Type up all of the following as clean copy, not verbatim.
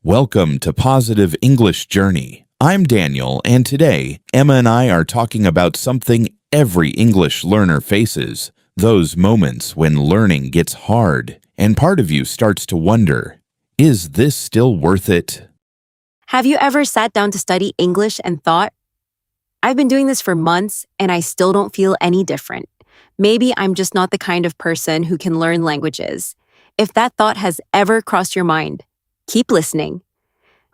Welcome to Positive English Journey. I'm Daniel, and today, Emma and I are talking about something every English learner faces, those moments when learning gets hard, and part of you starts to wonder, is this still worth it? Have you ever sat down to study English and thought, I've been doing this for months and I still don't feel any different. Maybe I'm just not the kind of person who can learn languages. If that thought has ever crossed your mind, keep listening.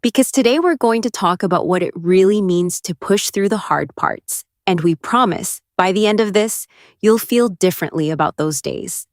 Because today we're going to talk about what it really means to push through the hard parts. And we promise, by the end of this, you'll feel differently about those days.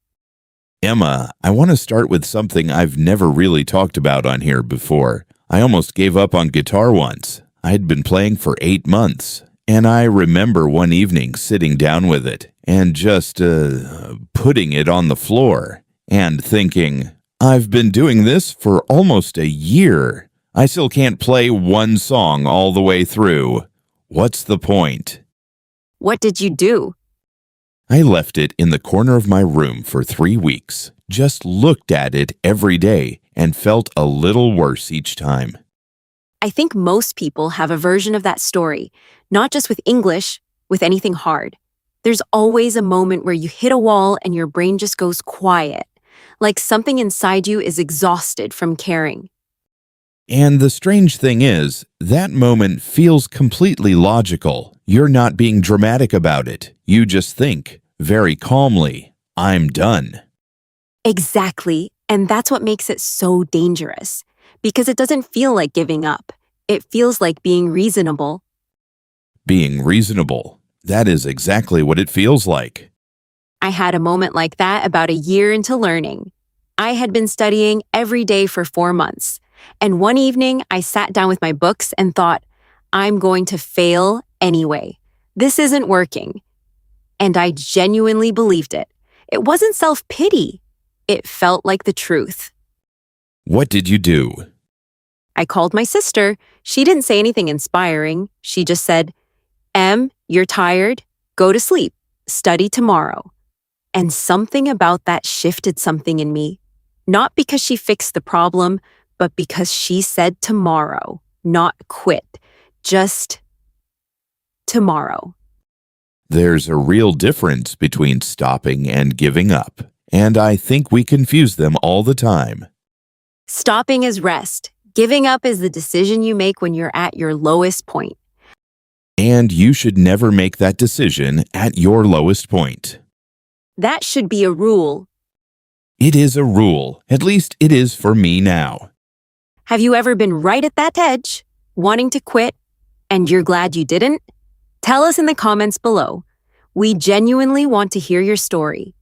Emma, I want to start with something I've never really talked about on here before. I almost gave up on guitar once. I'd been playing for 8 months. And I remember one evening sitting down with it and just putting it on the floor and thinking, I've been doing this for almost a year. I still can't play one song all the way through. What's the point? What did you do? I left it in the corner of my room for 3 weeks, just looked at it every day and felt a little worse each time. I think most people have a version of that story, not just with English, with anything hard. There's always a moment where you hit a wall and your brain just goes quiet, like something inside you is exhausted from caring. And the strange thing is, that moment feels completely logical. You're not being dramatic about it. You just think, very calmly, I'm done. Exactly, and that's what makes it so dangerous. Because it doesn't feel like giving up. It feels like being reasonable. Being reasonable. That is exactly what it feels like. I had a moment like that about a year into learning. I had been studying every day for 4 months. And one evening, I sat down with my books and thought, I'm going to fail anyway. This isn't working. And I genuinely believed it. It wasn't self-pity. It felt like the truth. What did you do? I called my sister. She didn't say anything inspiring. She just said, Em, you're tired. Go to sleep. Study tomorrow. And something about that shifted something in me. Not because she fixed the problem, but because she said tomorrow, not quit. Just tomorrow. There's a real difference between stopping and giving up, and I think we confuse them all the time. Stopping is rest. Giving up is the decision you make when you're at your lowest point. And you should never make that decision at your lowest point. That should be a rule. It is a rule. At least it is for me now. Have you ever been right at that edge, wanting to quit, and you're glad you didn't? Tell us in the comments below. We genuinely want to hear your story.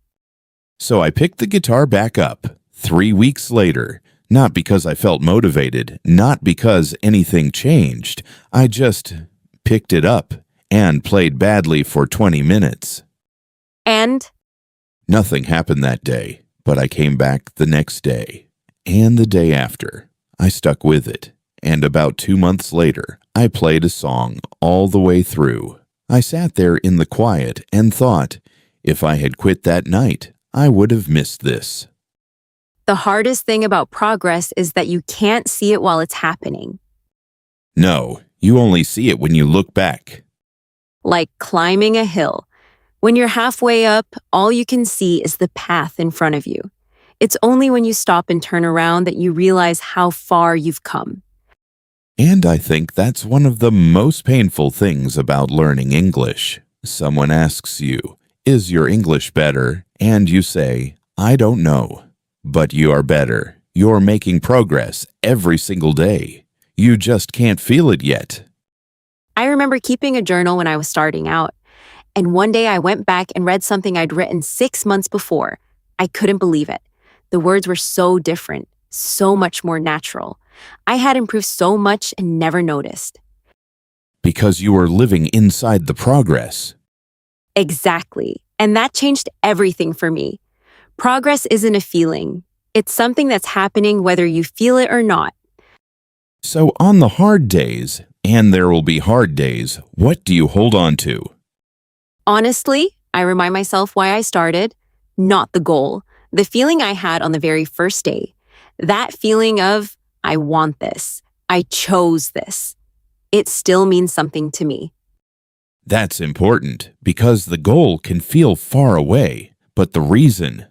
So I picked the guitar back up 3 weeks later. Not because I felt motivated, not because anything changed. I just picked it up and played badly for 20 minutes. And? Nothing happened that day, but I came back the next day. And the day after, I stuck with it. And about 2 months later, I played a song all the way through. I sat there in the quiet and thought, if I had quit that night, I would have missed this. The hardest thing about progress is that you can't see it while it's happening. No, you only see it when you look back. Like climbing a hill. When you're halfway up, all you can see is the path in front of you. It's only when you stop and turn around that you realize how far you've come. And I think that's one of the most painful things about learning English. Someone asks you, is your English better? And you say, I don't know. But you are better. You're making progress every single day. You just can't feel it yet. I remember keeping a journal when I was starting out. And one day I went back and read something I'd written 6 months before. I couldn't believe it. The words were so different, so much more natural. I had improved so much and never noticed. Because you were living inside the progress. Exactly. And that changed everything for me. Progress isn't a feeling. It's something that's happening whether you feel it or not. So on the hard days, and there will be hard days, what do you hold on to? Honestly, I remind myself why I started, not the goal. The feeling I had on the very first day. That feeling of, I want this. I chose this. It still means something to me. That's important because the goal can feel far away, but the reason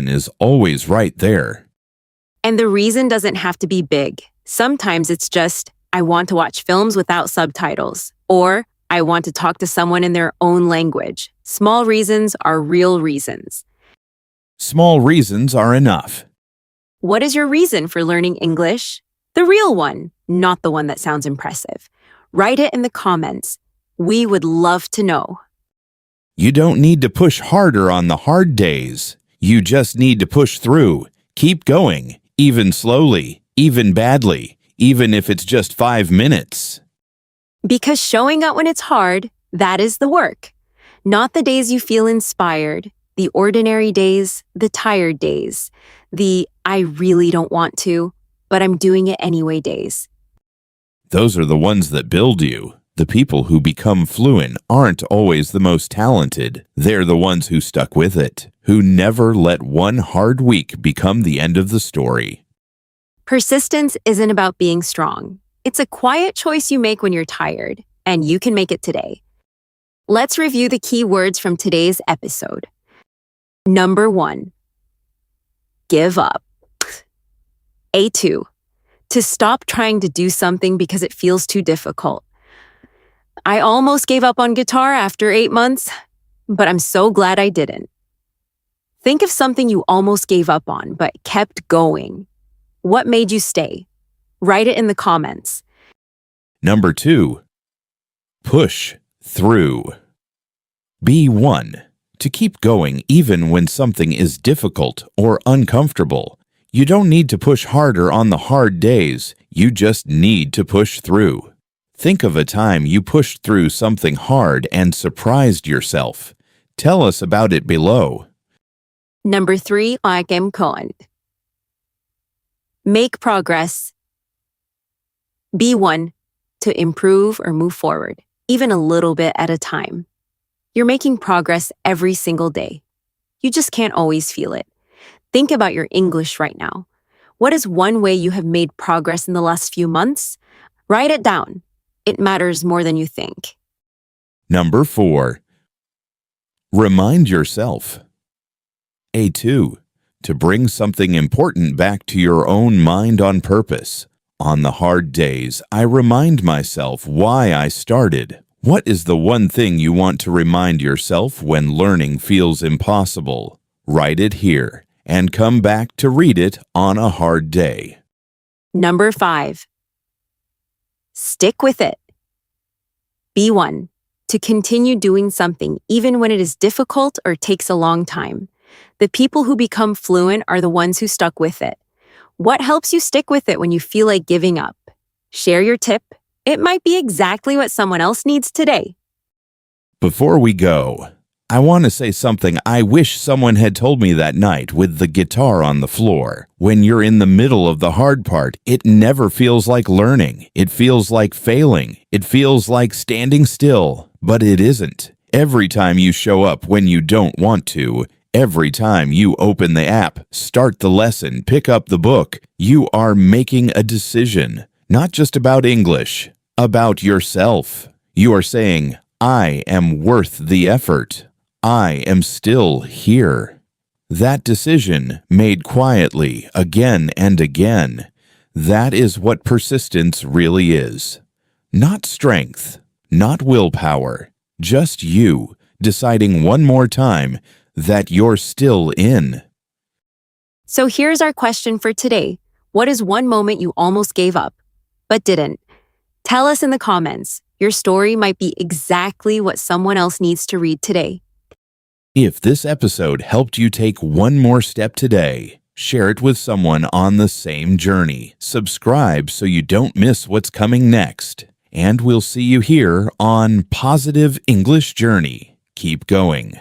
is always right there. And the reason doesn't have to be big. Sometimes it's just, I want to watch films without subtitles, or I want to talk to someone in their own language. Small reasons are real reasons. Small reasons are enough. What is your reason for learning English? The real one, not the one that sounds impressive. Write it in the comments. We would love to know. You don't need to push harder on the hard days. You just need to push through. Keep going, even slowly, even badly, even if it's just 5 minutes. Because showing up when it's hard, that is the work. Not the days you feel inspired, the ordinary days, the tired days, the I really don't want to, but I'm doing it anyway days. Those are the ones that build you. The people who become fluent aren't always the most talented. They're the ones who stuck with it, who never let one hard week become the end of the story. Persistence isn't about being strong. It's a quiet choice you make when you're tired, and you can make it today. Let's review the key words from today's episode. Number 1, give up. A2, to stop trying to do something because it feels too difficult. I almost gave up on guitar after 8 months, but I'm so glad I didn't. Think of something you almost gave up on, but kept going. What made you stay? Write it in the comments. Number 2, push through. B1, to keep going even when something is difficult or uncomfortable. You don't need to push harder on the hard days. You just need to push through. Think of a time you pushed through something hard and surprised yourself. Tell us about it below. Number 3, con. Make progress. B1, to improve or move forward, even a little bit at a time. You're making progress every single day. You just can't always feel it. Think about your English right now. What is one way you have made progress in the last few months? Write it down. It matters more than you think. Number 4, remind yourself. A2, to bring something important back to your own mind on purpose. On the hard days, I remind myself why I started. What is the one thing you want to remind yourself when learning feels impossible? Write it here and come back to read it on a hard day. Number 5, stick with it. B1, to continue doing something even when it is difficult or takes a long time. The people who become fluent are the ones who stuck with it. What helps you stick with it when you feel like giving up? Share your tip. It might be exactly what someone else needs today. Before we go, I want to say something I wish someone had told me that night with the guitar on the floor. When you're in the middle of the hard part, it never feels like learning. It feels like failing. It feels like standing still, but it isn't. Every time you show up when you don't want to, every time you open the app, start the lesson, pick up the book, you are making a decision, not just about English, about yourself. You are saying, I am worth the effort. I am still here. That decision, made quietly again and again, that is what persistence really is. Not strength, not willpower, just you deciding one more time that you're still in. So here's our question for today. What is one moment you almost gave up, but didn't? Tell us in the comments. Your story might be exactly what someone else needs to read today. If this episode helped you take one more step today, share it with someone on the same journey. Subscribe so you don't miss what's coming next. And we'll see you here on Positive English Journey. Keep going.